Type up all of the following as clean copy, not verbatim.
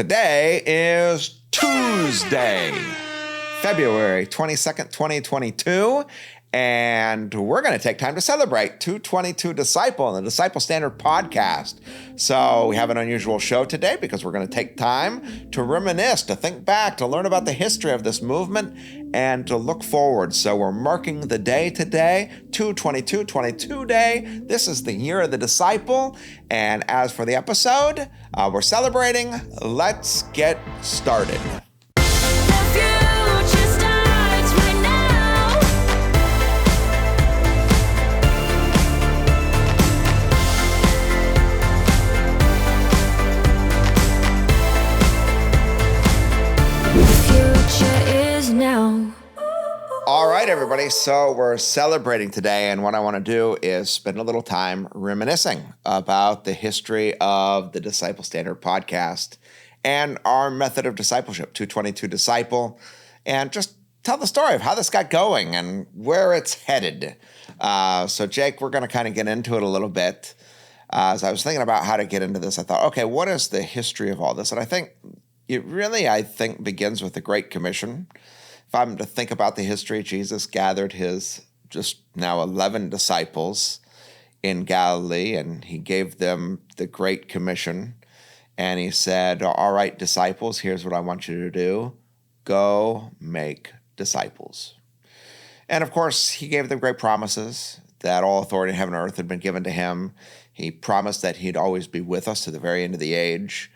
Today is Tuesday, February 22nd, 2022, and we're going to take time to celebrate 222 Disciple and the Disciple Standard podcast. So we have an unusual show today because we're going to take time to reminisce, to think back, to learn about the history of this movement, and to look forward. So we're marking the day today, 222 Day. This is the year of the disciple. And as for the episode, we're celebrating. Let's get started. All right, everybody. So we're celebrating today, and what I want to do is spend a little time reminiscing about the history of the Disciple Standard podcast and our method of discipleship, 222 Disciple, and just tell the story of how this got going and where it's headed. So, Jake, we're going to kind of get into it a little bit. As I was thinking about how to get into this, I thought, okay, what is the history of all this? And I think it really, begins with the Great Commission. If I'm to think about the history, Jesus gathered his just now 11 disciples in Galilee, and he gave them the Great Commission. And he said, all right, disciples, here's what I want you to do. Go make disciples. And of course, he gave them great promises that all authority in heaven and earth had been given to him. He promised that he'd always be with us to the very end of the age.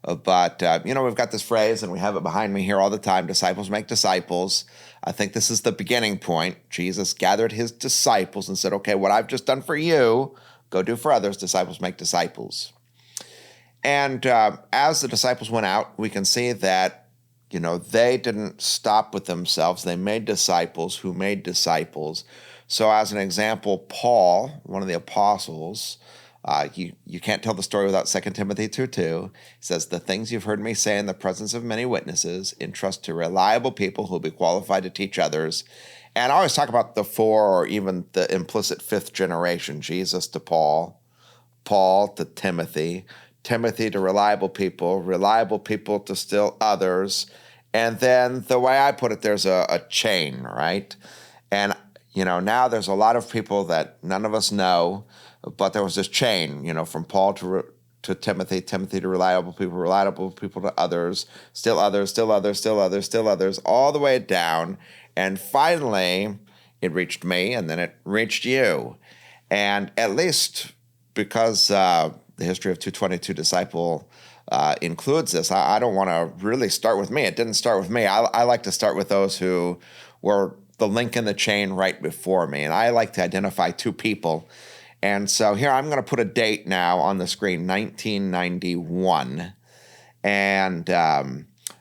But we've got this phrase, and we have it behind me here all the time, disciples make disciples. I think this is the beginning point. Jesus gathered his disciples and said, okay, what I've just done for you, go do for others. Disciples make disciples. And as the disciples went out, we can see that, they didn't stop with themselves. They made disciples who made disciples. So as an example, Paul, one of the apostles, you can't tell the story without 2 Timothy 2:2. He says, the things you've heard me say in the presence of many witnesses, entrust to reliable people who will be qualified to teach others. And I always talk about the four or even the implicit fifth generation, Jesus to Paul, Paul to Timothy, Timothy to reliable people to still others. And then the way I put it, there's a chain, right? And, now there's a lot of people that none of us know, but there was this chain, from Paul to Timothy, Timothy to reliable people to others, still others, still others, still others, still others, all the way down. And finally, it reached me, and then it reached you. And at least because the history of 222 Disciple includes this, I don't want to really start with me. It didn't start with me. I like to start with those who were the link in the chain right before me. And I like to identify two people. And so here I'm going to put a date now on the screen, 1991. And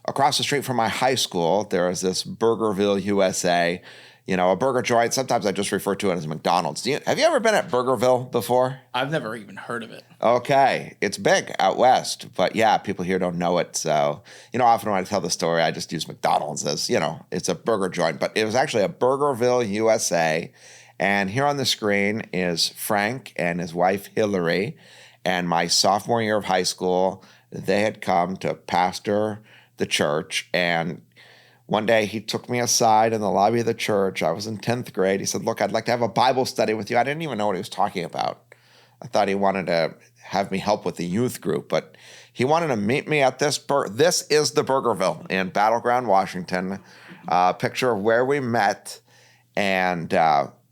across the street from my high school, there is this Burgerville, USA, a burger joint. Sometimes I just refer to it as McDonald's. Have you ever been at Burgerville before? I've never even heard of it. Okay. It's big out west, but yeah, people here don't know it. So, often when I tell the story, I just use McDonald's as, it's a burger joint. But it was actually a Burgerville, USA. And here on the screen is Frank and his wife, Hillary. And my sophomore year of high school, they had come to pastor the church. And one day he took me aside in the lobby of the church. I was in 10th grade. He said, look, I'd like to have a Bible study with you. I didn't even know what he was talking about. I thought he wanted to have me help with the youth group, but he wanted to meet me at this is the Burgerville in Battleground, Washington. Picture of where we met, and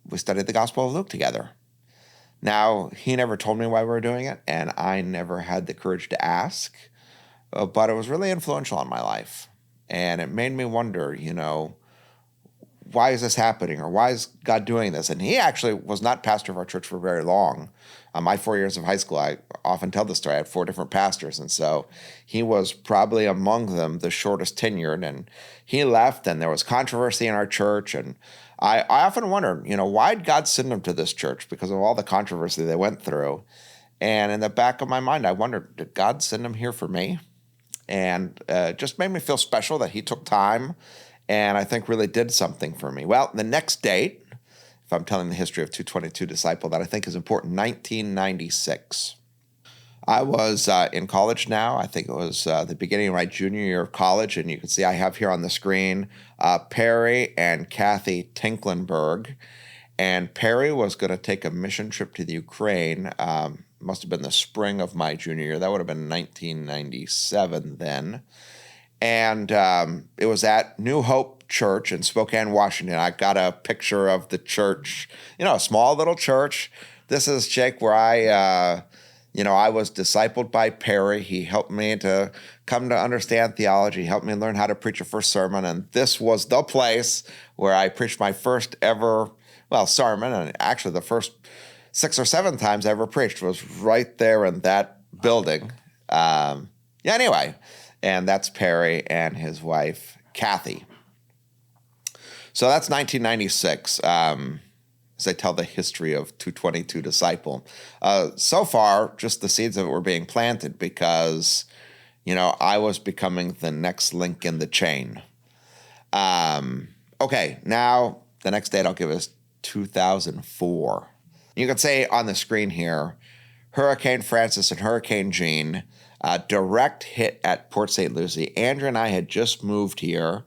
we studied the Gospel of Luke together. Now, he never told me why we were doing it, and I never had the courage to ask, but it was really influential on my life. And it made me wonder, why is this happening, or why is God doing this? And he actually was not pastor of our church for very long. My 4 years of high school, I often tell the story, I had 4 different pastors. And so he was probably among them the shortest tenured. And he left, and there was controversy in our church. And I often wondered, why did God send him to this church? Because of all the controversy they went through. And in the back of my mind, I wondered, did God send him here for me? And it just made me feel special that he took time, and I think really did something for me. Well, the next date, if I'm telling the history of 222 Disciple, that I think is important, 1996. I was in college now. I think it was the beginning of my junior year of college. And you can see I have here on the screen Perry and Kathy Tinklenberg. And Perry was going to take a mission trip to the Ukraine. Must have been the spring of my junior year. That would have been 1997 then. And it was at New Hope Church in Spokane, Washington. I got a picture of the church, a small little church. This is, Jake, where I was discipled by Perry. He helped me to come to understand theology, helped me learn how to preach a first sermon. And this was the place where I preached my first ever, sermon. And actually the first 6 or 7 times I ever preached was right there in that building. Anyway, and that's Perry and his wife, Kathy. So that's 1996. As I tell the history of 222 Disciple. So far, just the seeds of it were being planted because, I was becoming the next link in the chain. Okay, now the next date I'll give is 2004. You can see on the screen here, Hurricane Francis and Hurricane Jean, direct hit at Port St. Lucie. Andrew and I had just moved here,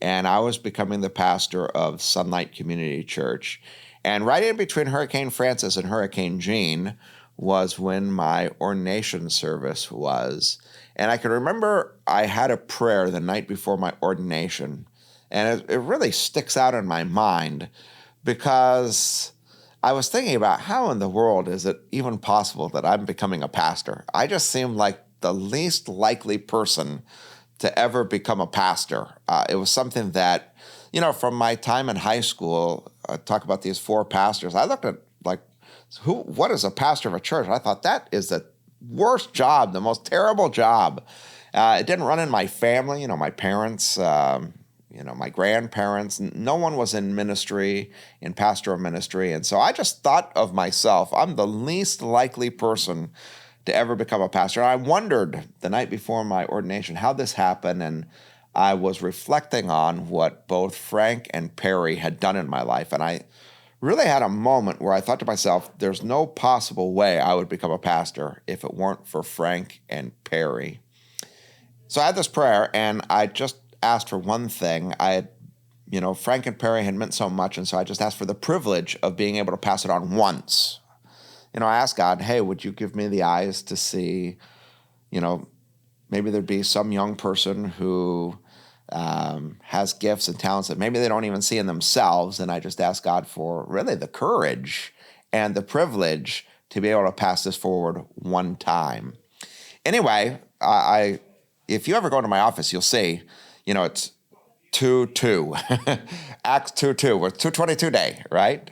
and I was becoming the pastor of Sunlight Community Church. And right in between Hurricane Francis and Hurricane Jean was when my ordination service was. And I can remember I had a prayer the night before my ordination. And it really sticks out in my mind because I was thinking about how in the world is it even possible that I'm becoming a pastor? I just seem like the least likely person to ever become a pastor. It was something that, from my time in high school, talk about these 4 pastors. I looked at what is a pastor of a church? I thought that is the worst job, the most terrible job. It didn't run in my family. My parents, my grandparents, no one was in ministry, in pastoral ministry. And so I just thought of myself, I'm the least likely person to ever become a pastor. And I wondered the night before my ordination how this happened, and I was reflecting on what both Frank and Perry had done in my life, and I really had a moment where I thought to myself, there's no possible way I would become a pastor if it weren't for Frank and Perry. So I had this prayer, and I just asked for one thing. Frank and Perry had meant so much, and so I just asked for the privilege of being able to pass it on once. I asked God, hey, would you give me the eyes to see, maybe there'd be some young person who has gifts and talents that maybe they don't even see in themselves. And I just asked God for really the courage and the privilege to be able to pass this forward one time. Anyway, if you ever go into my office, you'll see, it's 2-2, Acts 2-2, we're 222 day, right?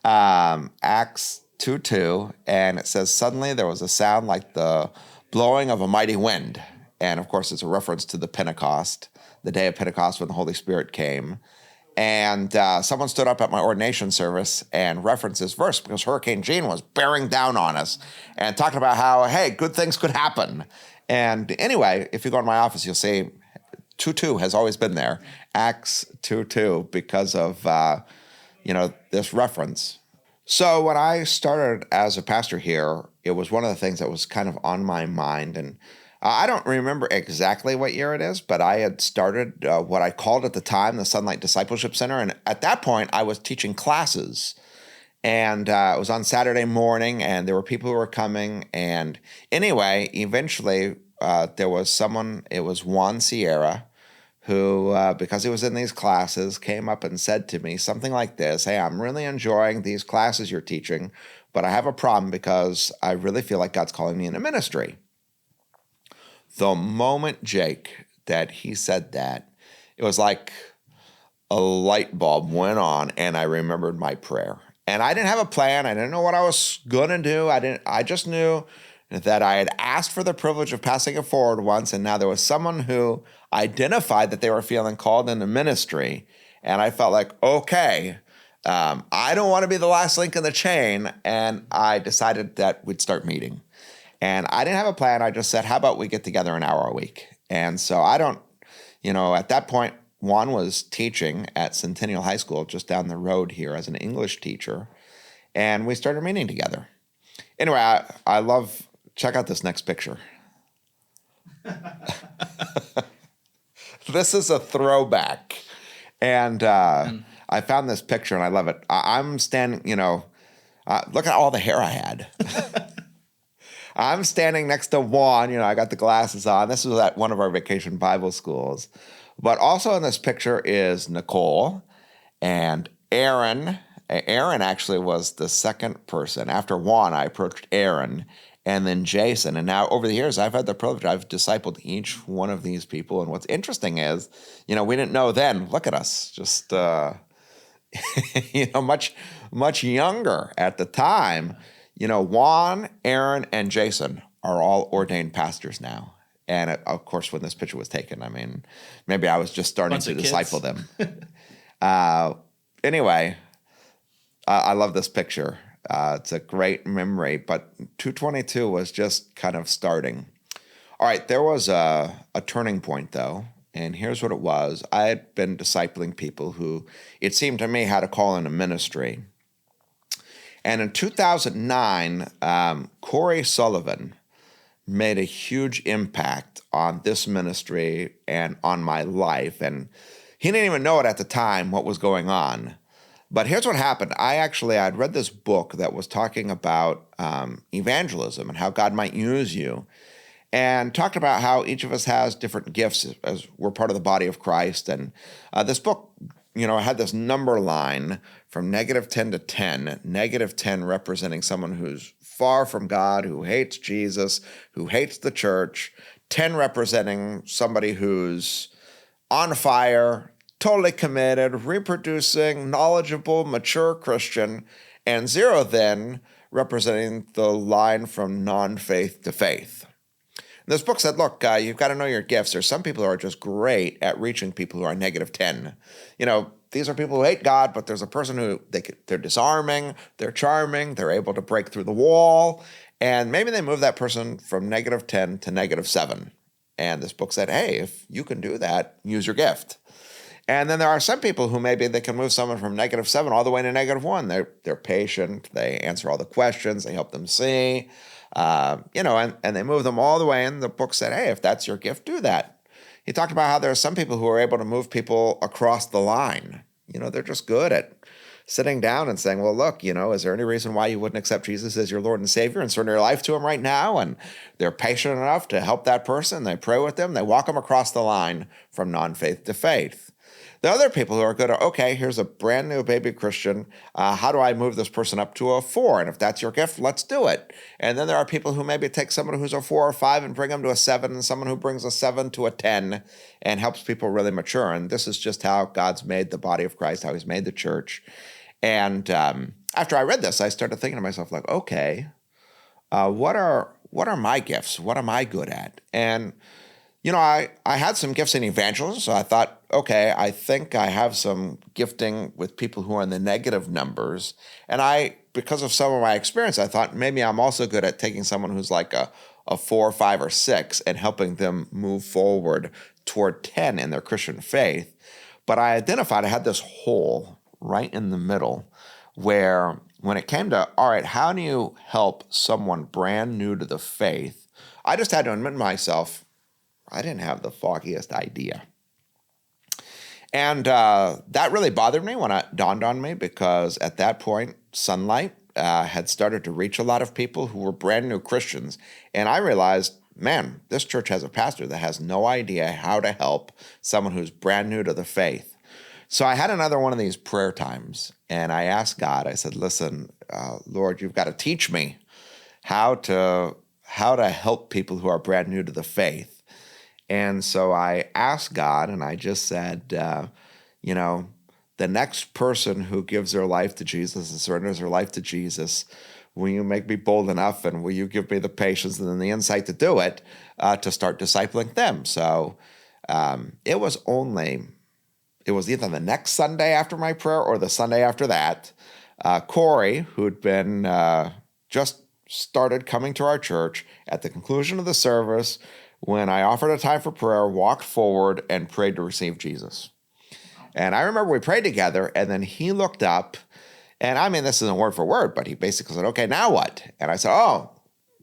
Acts 2:2, and it says, suddenly there was a sound like the blowing of a mighty wind. And of course, it's a reference to the Pentecost, the day of Pentecost when the Holy Spirit came. And someone stood up at my ordination service and referenced this verse because Hurricane Jean was bearing down on us and talking about how, hey, good things could happen. And anyway, if you go to my office, you'll see 2:2 has always been there, Acts 2:2, because of, this reference. So when I started as a pastor here, it was one of the things that was kind of on my mind. And I don't remember exactly what year it is, but I had started what I called at the time the Sunlight Discipleship Center. And at that point, I was teaching classes. And it was on Saturday morning, and there were people who were coming. And anyway, eventually, there was someone, it was Juan Sierra, who, because he was in these classes, came up and said to me something like this, hey, I'm really enjoying these classes you're teaching, but I have a problem because I really feel like God's calling me into ministry. The moment, Jake, that he said that, it was like a light bulb went on, and I remembered my prayer. And I didn't have a plan. I didn't know what I was going to do. I just knew that I had asked for the privilege of passing it forward once, and now there was someone who identified that they were feeling called into ministry. And I felt like, okay, I don't want to be the last link in the chain. And I decided that we'd start meeting. And I didn't have a plan. I just said, how about we get together an hour a week? And so at that point, Juan was teaching at Centennial High School just down the road here as an English teacher. And we started meeting together. Anyway, I love check out this next picture. This is a throwback. And I found this picture and I love it. I'm standing, look at all the hair I had. I'm standing next to Juan. I got the glasses on. This was at one of our vacation Bible schools. But also in this picture is Nicole and Aaron. Aaron actually was the second person. After Juan, I approached Aaron and then Jason. And now over the years, I've had the privilege, I've discipled each one of these people. And what's interesting is, we didn't know then. Look at us, just, much, much younger at the time. Juan, Aaron, and Jason are all ordained pastors now. And of course, when this picture was taken, maybe I was just starting to disciple them. Anyway, I love this picture. It's a great memory, but 222 was just kind of starting. All right, there was a turning point, though, and here's what it was. I had been discipling people who, it seemed to me, had a call into ministry. And in 2009, Corey Sullivan made a huge impact on this ministry and on my life. And he didn't even know it at the time, what was going on. But here's what happened. I'd read this book that was talking about evangelism and how God might use you, and talked about how each of us has different gifts as we're part of the body of Christ. And this book, had this number line from -10 to 10, -10 representing someone who's far from God, who hates Jesus, who hates the church, 10 representing somebody who's on fire, totally committed, reproducing, knowledgeable, mature Christian, and 0 then representing the line from non-faith to faith. And this book said, look, you've got to know your gifts. There's some people who are just great at reaching people who are -10. These are people who hate God, but there's a person who they're disarming, they're charming, they're able to break through the wall, and maybe they move that person from -10 to -7. And this book said, hey, if you can do that, use your gift. And then there are some people who maybe they can move someone from -7 all the way to -1. They're patient. They answer all the questions. They help them see, and they move them all the way. And the book said, hey, if that's your gift, do that. He talked about how there are some people who are able to move people across the line. They're just good at sitting down and saying, well, look, is there any reason why you wouldn't accept Jesus as your Lord and Savior and surrender your life to him right now? And they're patient enough to help that person. They pray with them. They walk them across the line from non-faith to faith. The other people who are good are, okay, here's a brand new baby Christian. How do I move this person up to a 4? And if that's your gift, let's do it. And then there are people who maybe take someone who's a 4 or 5 and bring them to a 7, and someone who brings a 7 to a 10 and helps people really mature. And this is just how God's made the body of Christ, how he's made the church. And after I read this, I started thinking to myself, like, okay, what are my gifts? What am I good at? And I had some gifts in evangelism, so I thought, okay, I think I have some gifting with people who are in the negative numbers. And because of some of my experience, I thought maybe I'm also good at taking someone who's like a 4, 5, or 6 and helping them move forward toward 10 in their Christian faith. But I identified I had this hole right in the middle where when it came to, all right, how do you help someone brand new to the faith? I just had to admit to myself, I didn't have the foggiest idea. And that really bothered me when it dawned on me, because at that point, Sunlight had started to reach a lot of people who were brand new Christians. And I realized, man, this church has a pastor that has no idea how to help someone who's brand new to the faith. So I had another one of these prayer times, and I asked God, I said, listen, Lord, you've got to teach me how to help people who are brand new to the faith. And so I asked God, and I just said, the next person who gives their life to Jesus and surrenders their life to Jesus, will you make me bold enough, and will you give me the patience and then the insight to do it, to start discipling them? So it was either the next Sunday after my prayer or the Sunday after that, Corey, who'd been just started coming to our church, at the conclusion of the service, when I offered a time for prayer, walked forward and prayed to receive Jesus. And I remember we prayed together, and then he looked up, and this isn't word for word, but he basically said, okay, now what? And I said,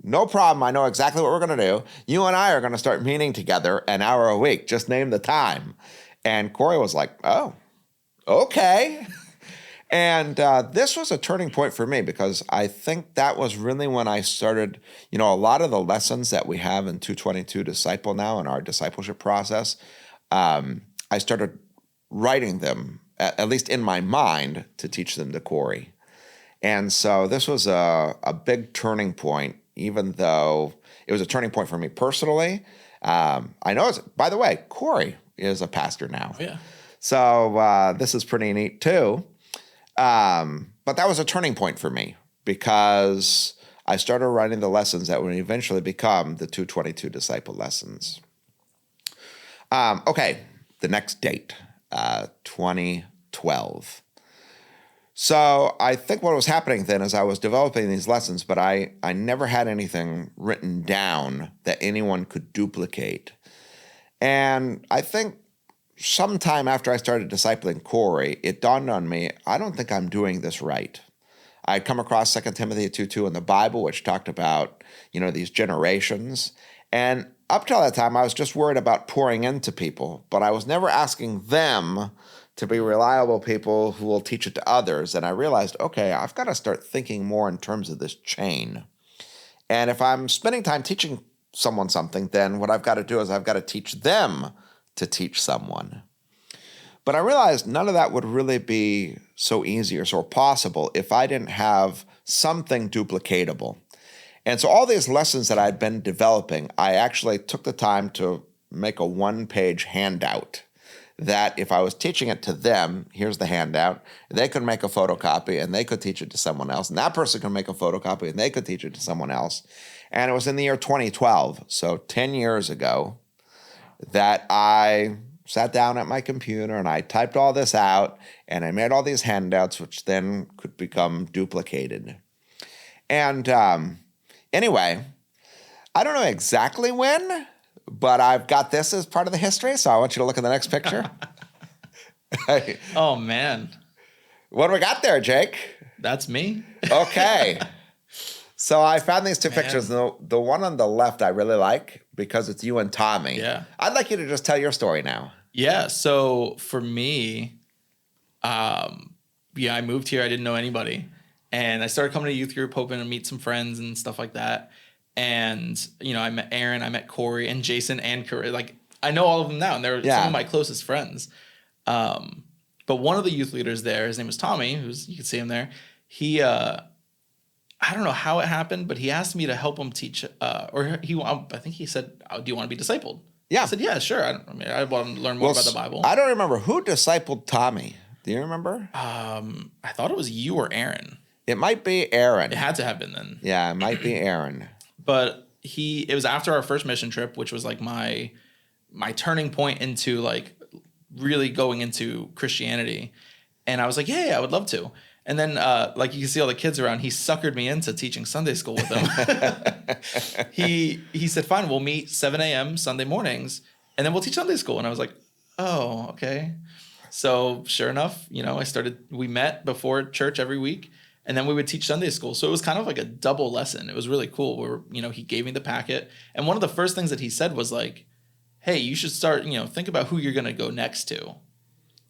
No problem. I know exactly what we're going to do. You and I are going to start meeting together an hour a week. Just name the time. And Corey was like, oh, okay. And this was a turning point for me because I think that was really when I started, a lot of the lessons that we have in 222 Disciple now in our discipleship process, I started writing them, at least in my mind, to teach them to Corey. And so this was a big turning point, even though it was a turning point for me personally. I know, by the way, Corey is a pastor now. Oh, yeah. So this is pretty neat too. But that was a turning point for me because I started writing the lessons that would eventually become the 222 Disciple lessons. Okay, the next date, 2012. So I think what was happening then is I was developing these lessons, but I never had anything written down that anyone could duplicate. And I think sometime after I started discipling Corey, it dawned on me, I don't think I'm doing this right. I'd come across 2 Timothy 2:2 in the Bible, which talked about, these generations. And up till that time, I was just worried about pouring into people, but I was never asking them to be reliable people who will teach it to others. And I realized, okay, I've got to start thinking more in terms of this chain. And if I'm spending time teaching someone something, then what I've got to do is I've got to teach them to teach someone. But I realized none of that would really be so easy or so possible if I didn't have something duplicatable. And so all these lessons that I'd been developing, I actually took the time to make a one-page handout that if I was teaching it to them, here's the handout, they could make a photocopy and they could teach it to someone else. And that person could make a photocopy and they could teach it to someone else. And it was in the year 2012, so 10 years ago, that I sat down at my computer and I typed all this out and I made all these handouts, which then could become duplicated. And anyway, I don't know exactly when, but I've got this as part of the history, so I want you to look at the next picture. Oh, man. What do we got there, Jake? That's me. Okay. So I found these two pictures. The one on the left I really like because it's you and Tommy. Yeah. I'd like you to just tell your story now. Yeah. So for me, I moved here. I didn't know anybody. And I started coming to youth group, hoping to meet some friends and stuff like that. And, I met Aaron, I met Corey and Jason and Corey. Like, I know all of them now, and they're some of my closest friends. But one of the youth leaders there, his name was Tommy, you can see him there. He, I don't know how it happened, but he asked me to help him teach, I think he said, do you want to be discipled? Yeah. I said, yeah, sure. I want to learn more about the Bible. I don't remember who discipled Tommy. Do you remember? I thought it was you or Aaron. It might be Aaron. It had to have been then. Yeah, it might be Aaron. But it was after our first mission trip, which was like my turning point into like really going into Christianity. And I was like, yeah, I would love to. And then like you can see all the kids around, he suckered me into teaching Sunday school with them. He said, fine, we'll meet 7 a.m. Sunday mornings and then we'll teach Sunday school. And I was like, oh, okay. So sure enough, we met before church every week. And then we would teach Sunday school. So it was kind of like a double lesson. It was really cool where, he gave me the packet. And one of the first things that he said was like, hey, you should start, think about who you're going to go next to.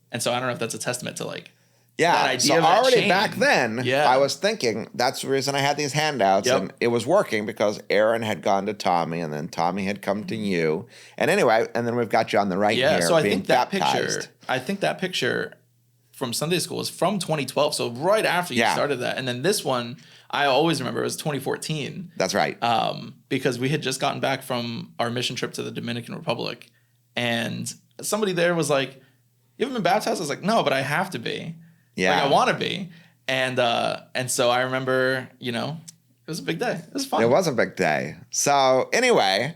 And so I don't know if that's a testament to like that idea so of that already chain. back then, I was thinking that's the reason I had these handouts. Yep. And it was working because Aaron had gone to Tommy and then Tommy had come to you. And anyway, and then we've got you on the right here so being baptized. I think that picture from Sunday school is from 2012. So right after you started that. And then this one, I always remember it was 2014. That's right. Because we had just gotten back from our mission trip to the Dominican Republic. And somebody there was like, you haven't been baptized? I was like, no, but I have to be. Yeah. Like I want to be. And so I remember, it was a big day. It was fun. It was a big day. So anyway,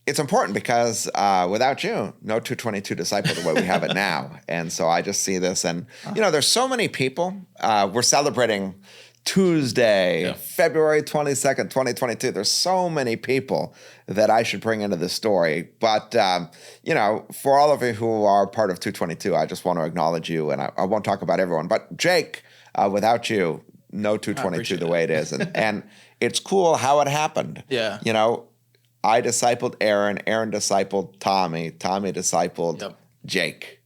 it's important because without you, no 222 Disciple the way we have it now. And so I just see this and, there's so many people. We're celebrating TWOsday, February 22nd, 2022. There's so many people that I should bring into this story. But, for all of you who are part of 222, I just want to acknowledge you. And I won't talk about everyone. But Jake, without you, no 222 the way it is. And it's cool how it happened. Yeah. You know, I discipled Aaron, Aaron discipled Tommy, Tommy discipled Jake.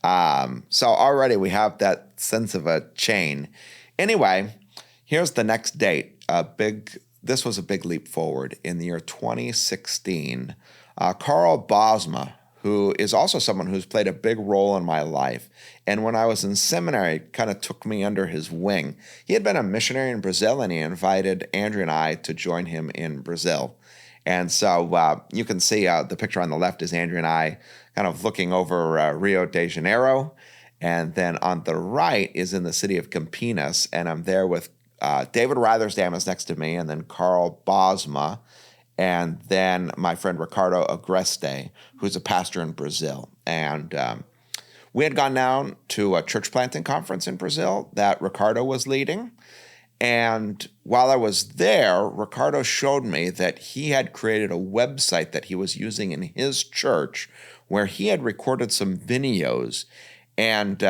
So already we have that sense of a chain. Anyway, here's the next date. This was a big leap forward. In the year 2016, Carl Bosma, who is also someone who's played a big role in my life, and when I was in seminary, kind of took me under his wing. He had been a missionary in Brazil, and he invited Andrew and I to join him in Brazil. And so you can see the picture on the left is Andrew and I kind of looking over Rio de Janeiro. And then on the right is in the city of Campinas. And I'm there with David Rythersdam is next to me, and then Carl Bosma, and then my friend Ricardo Agreste, who's a pastor in Brazil. And we had gone down to a church planting conference in Brazil that Ricardo was leading. And while I was there, Ricardo showed me that he had created a website that he was using in his church where he had recorded some videos, and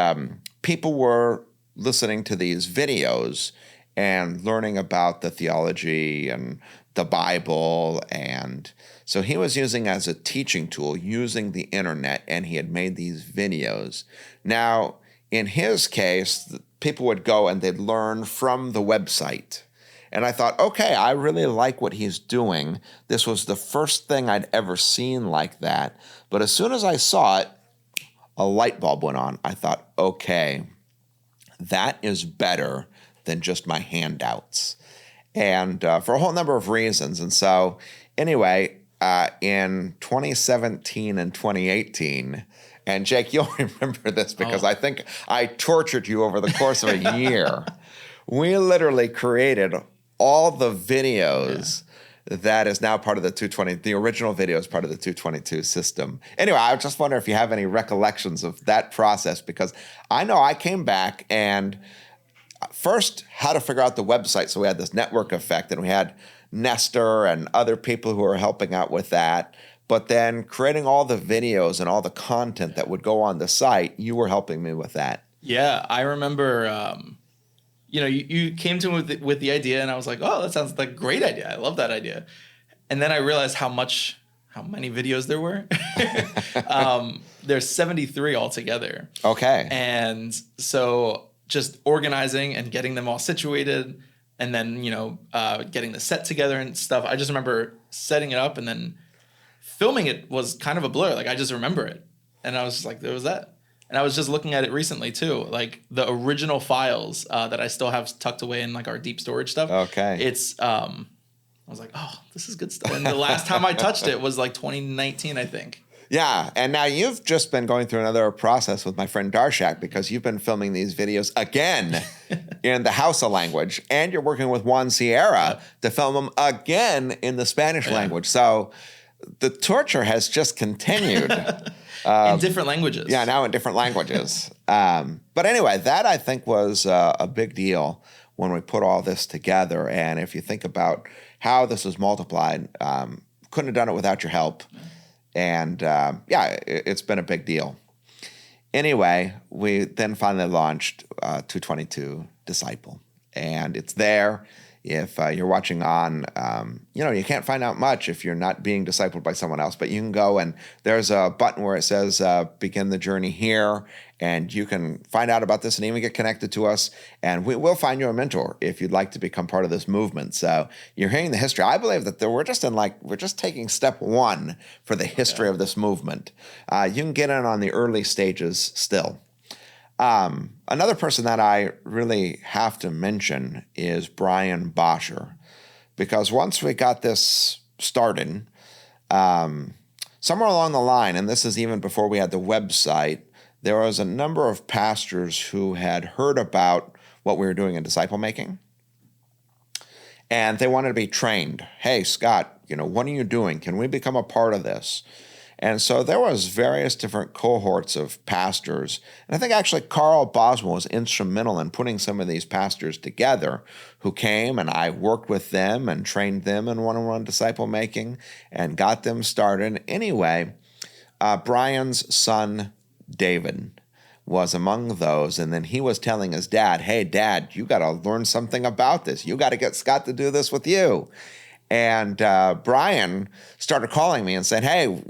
people were listening to these videos and learning about the theology and the Bible. And so he was using as a teaching tool, using the internet, and he had made these videos. Now, in his case, people would go and they'd learn from the website. And I thought, okay, I really like what he's doing. This was the first thing I'd ever seen like that. But as soon as I saw it, a light bulb went on. I thought, okay, that is better than just my handouts. And for a whole number of reasons. And so anyway, in 2017 and 2018, and Jake, you'll remember this because I think I tortured you over the course of a year. We literally created all the videos that is now part of the 220, the original video is part of the 222 system. Anyway, I just wonder if you have any recollections of that process, because I know I came back and first how to figure out the website. So we had this network effect, and we had Nestor and other people who were helping out with that. But then creating all the videos and all the content that would go on the site, you were helping me with that. Yeah, I remember, you came to me with the idea, and I was like, oh, that sounds like a great idea. I love that idea. And then I realized how many videos there were. There's 73 altogether. Okay. And so just organizing and getting them all situated, and then, getting the set together and stuff. I just remember setting it up, and then filming it was kind of a blur. Like, I just remember it. And I was just like, there was that. And I was just looking at it recently too. Like, the original files that I still have tucked away in like our deep storage stuff. Okay. It's, I was like, oh, this is good stuff. And the last time I touched it was like 2019, I think. Yeah. And now you've just been going through another process with my friend Darshak, because you've been filming these videos again in the Hausa language, and you're working with Juan Sierra to film them again in the Spanish language. So the torture has just continued. In different languages. Yeah, now in different languages. But anyway, that I think was a big deal when we put all this together. And if you think about how this was multiplied, couldn't have done it without your help. And it's been a big deal. Anyway, we then finally launched 222 Disciple. And it's there. If you're watching on, you can't find out much if you're not being discipled by someone else, but you can go and there's a button where it says begin the journey here, and you can find out about this and even get connected to us, and we will find you a mentor if you'd like to become part of this movement. So you're hearing the history. I believe that we're just taking step one for the history of this movement. You can get in on the early stages still. Another person that I really have to mention is Brian Bosher, because once we got this started, somewhere along the line, and this is even before we had the website, there was a number of pastors who had heard about what we were doing in disciple making, and they wanted to be trained. Hey, Scott, what are you doing? Can we become a part of this? And so there was various different cohorts of pastors. And I think actually Carl Boswell was instrumental in putting some of these pastors together who came, and I worked with them and trained them in one-on-one disciple making and got them started. Anyway, Brian's son, David, was among those. And then he was telling his dad, hey, Dad, you got to learn something about this. You got to get Scott to do this with you. And Brian started calling me and said, hey,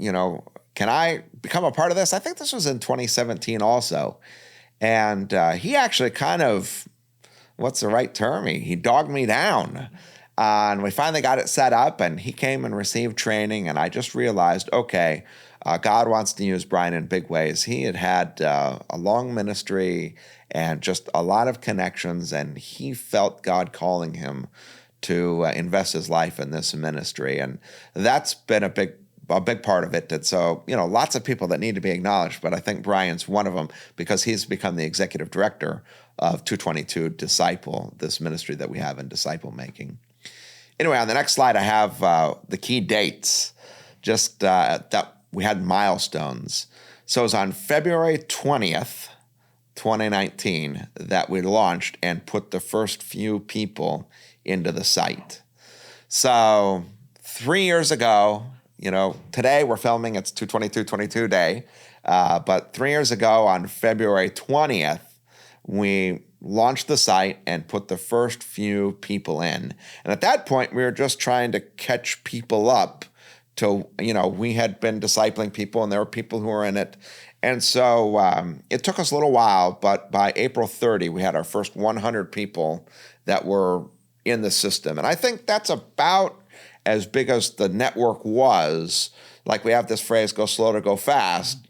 can I become a part of this? I think this was in 2017 also. And he actually kind of, what's the right term? He dogged me down. And we finally got it set up, and he came and received training. And I just realized, okay, God wants to use Brian in big ways. He had a long ministry and just a lot of connections, and he felt God calling him to invest his life in this ministry. And that's been a big part of it. And so, lots of people that need to be acknowledged, but I think Brian's one of them because he's become the executive director of 222 Disciple, this ministry that we have in disciple making. Anyway, on the next slide, I have the key dates, just that we had milestones. So it was on February 20th, 2019, that we launched and put the first few people into the site. So 3 years ago, today we're filming, it's 222 day, but 3 years ago on February 20th, we launched the site and put the first few people in. And at that point, we were just trying to catch people up to, we had been discipling people and there were people who were in it. And so it took us a little while, but by April 30, we had our first 100 people that were in the system. And I think that's about as big as the network was. Like we have this phrase, go slow to go fast,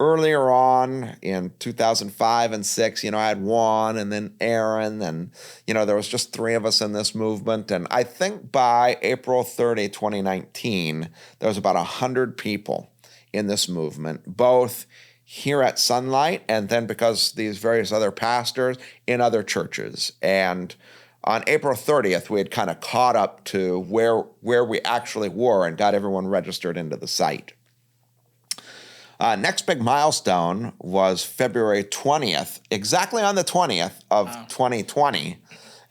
Earlier on in 2005 and 6, I had Juan and then Aaron, and, there was just 3 of us in this movement. And I think by April 30, 2019, there was about 100 people in this movement, both here at Sunlight and then because these various other pastors in other churches. And on April 30th, we had kind of caught up to where we actually were and got everyone registered into the site. Next big milestone was February 20th, exactly on the 20th of 2020.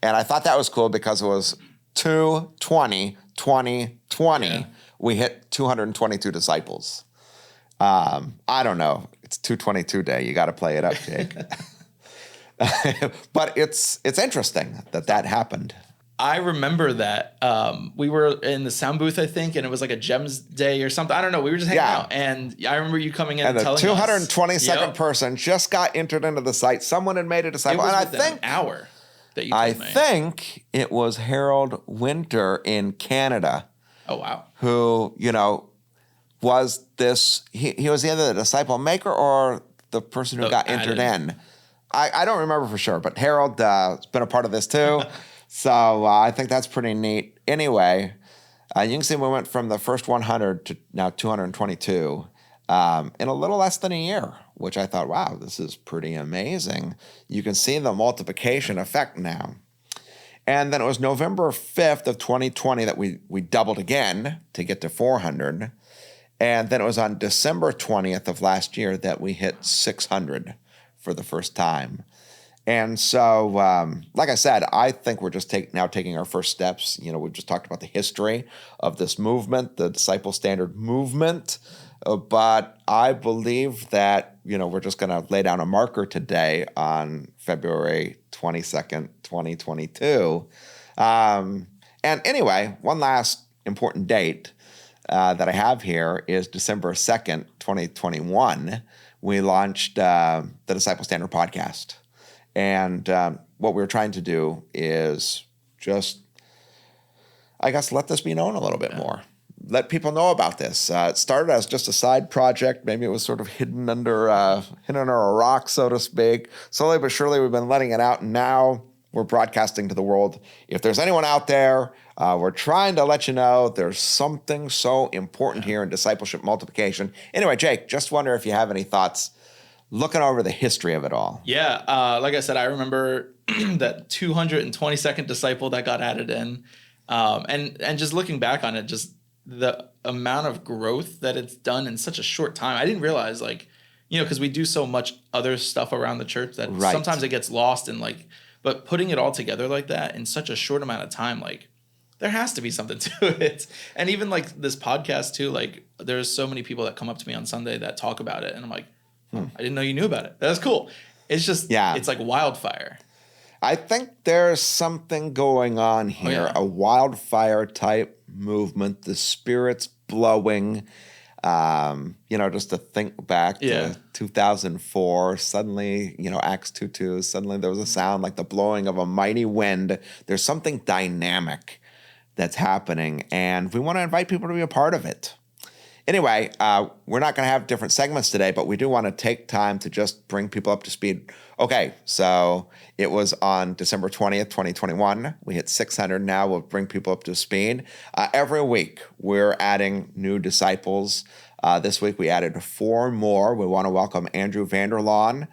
And I thought that was cool because it was 2/20/2020. Yeah. We hit 222 disciples. I don't know. It's 222 day. You got to play it up, Jake. But it's interesting that happened. I remember that we were in the sound booth, I think, and it was like a Gems Day or something. I don't know. We were just hanging out, and I remember you coming in and telling us. And the 222nd person just got entered into the site. Someone had made a disciple. It was and within an hour that you told me. I think it was Harold Winter in Canada. Oh, wow. Who, was this, he was either the disciple maker or the person who got entered in. I don't remember for sure, but Harold has been a part of this too. So I think that's pretty neat. Anyway, you can see we went from the first 100 to now 222 in a little less than a year, which I thought, wow, this is pretty amazing. You can see the multiplication effect now. And then it was November 5th of 2020 that we doubled again to get to 400. And then it was on December 20th of last year that we hit 600 for the first time. And so, like I said, I think we're just now taking our first steps. We've just talked about the history of this movement, the Disciple Standard movement. But I believe that, we're just going to lay down a marker today on February 22nd, 2022. And anyway, one last important date that I have here is December 2nd, 2021. We launched the Disciple Standard podcast. And what we were trying to do is just, I guess, let this be known a little bit more. Let people know about this. It started as just a side project. Maybe it was sort of hidden under a rock, so to speak. Slowly but surely, we've been letting it out, and now we're broadcasting to the world. If there's anyone out there, we're trying to let you know there's something so important here in discipleship multiplication. Anyway, Jake, just wonder if you have any thoughts looking over the history of it all. Yeah, like I said, I remember that 222nd disciple that got added in. And just looking back on it, just the amount of growth that it's done in such a short time. I didn't realize, because we do so much other stuff around the church that sometimes it gets lost in but putting it all together like that in such a short amount of time, there has to be something to it. And even this podcast too, there's so many people that come up to me on Sunday that talk about it. And I'm like, I didn't know you knew about it. That's cool. It's just, it's like wildfire. I think there's something going on here, a wildfire type movement, the Spirit's blowing. Just to think back to 2004, suddenly, Acts 2:2, suddenly there was a sound like the blowing of a mighty wind. There's something dynamic that's happening, and we want to invite people to be a part of it. Anyway, we're not going to have different segments today, but we do want to take time to just bring people up to speed. Okay, so it was on December 20th, 2021. We hit 600 now. We'll bring people up to speed. Every week, we're adding new disciples. This week, we added 4 more. We want to welcome Andrew Vanderlaan,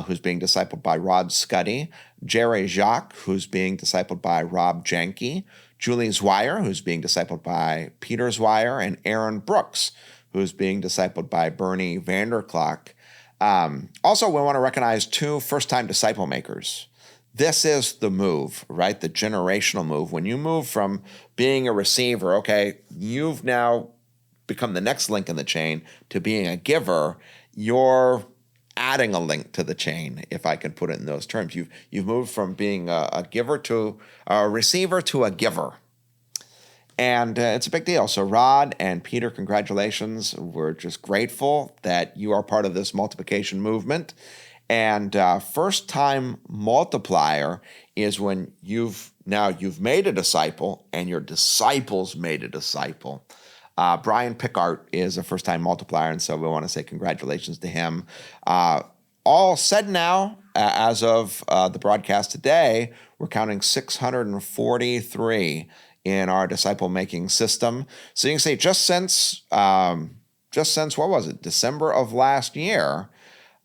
who's being discipled by Rod Scuddy, Jerry Jacques, who's being discipled by Rob Janke, Julie Zweier, who's being discipled by Peter Zweier, and Aaron Brooks, who's being discipled by Bernie Vanderklok. Also, we want to recognize 2 first-time disciple makers. This is the move, right? The generational move. When you move from being a receiver, okay, you've now become the next link in the chain, to being a giver, you're adding a link to the chain, if I can put it in those terms. You've moved from being a giver to a receiver to a giver. And it's a big deal. So Rod and Peter, congratulations. We're just grateful that you are part of this multiplication movement. And first-time multiplier is when you've made a disciple and your disciples made a disciple. Brian Pickart is a first-time multiplier, and so we want to say congratulations to him. All said now, as of the broadcast today, we're counting 643 in our disciple-making system. So you can say just since what was it, December of last year,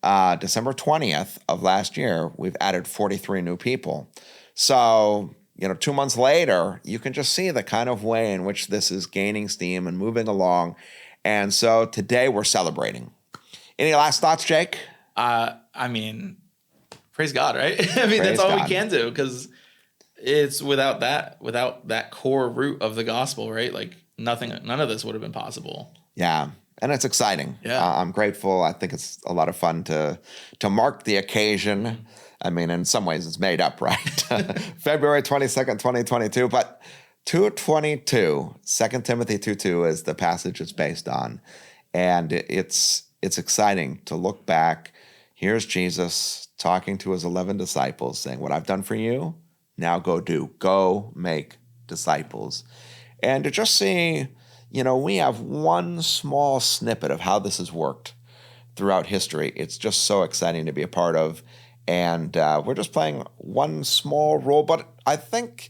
December 20th of last year, we've added 43 new people. So 2 months later, you can just see the kind of way in which this is gaining steam and moving along. And so today we're celebrating. Any last thoughts, Jake? Praise God, right? That's all we can do, because it's without that core root of the gospel, right? Like none of this would have been possible. Yeah. And it's exciting. Yeah. I'm grateful. I think it's a lot of fun to mark the occasion. In some ways it's made up, right? February 22nd, 2022, but 2:22, 2 Timothy 2:2 is the passage it's based on. And it's exciting to look back. Here's Jesus talking to his 11 disciples saying, what I've done for you, now go do. Go make disciples. And to just see, we have one small snippet of how this has worked throughout history. It's just so exciting to be a part of. And we're just playing one small role, but I think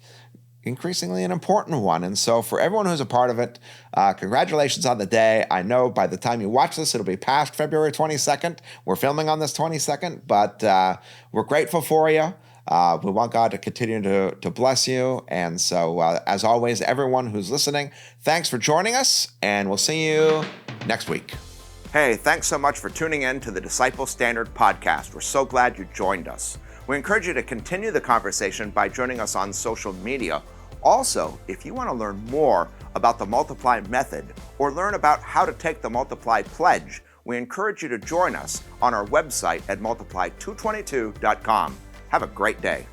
increasingly an important one. And so for everyone who's a part of it, congratulations on the day. I know by the time you watch this, it'll be past February 22nd. We're filming on this 22nd, but we're grateful for you. We want God to continue to bless you. And so, as always, everyone who's listening, thanks for joining us, and we'll see you next week. Hey, thanks so much for tuning in to the Disciple Standard Podcast. We're so glad you joined us. We encourage you to continue the conversation by joining us on social media. Also, if you want to learn more about the Multiply method or learn about how to take the Multiply pledge, we encourage you to join us on our website at multiply222.com. Have a great day.